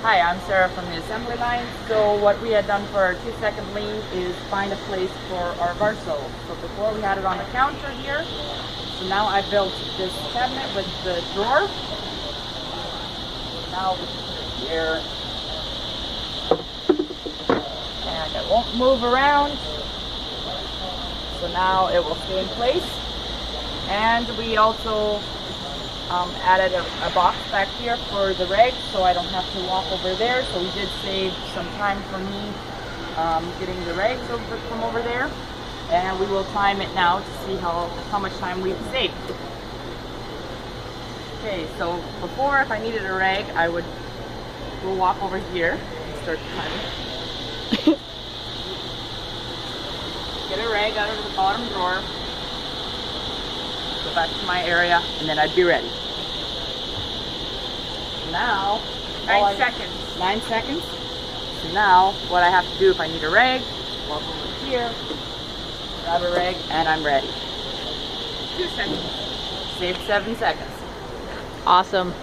Hi, I'm Sarah from the assembly line. So what we had done for our 2-second lean is find a place for our Varso. So before we had it on the counter here. So now I built this cabinet with the drawer. Now we can put it here. And it won't move around. So now it will stay in place. And we also added a box back here for the rags, so I don't have to walk over there. So we did save some time for me getting the rags from over there. And we will time it now to see how much time we've saved. Okay, so before, if I needed a rag, I would go walk over here and start timing. Get a rag out of the bottom drawer. Go back to my area, and then I'd be ready. Now, 9 seconds. 9 seconds. So now, what I have to do if I need a rag, walk over here, grab a rag, and I'm ready. 2 seconds. Saved 7 seconds. Awesome.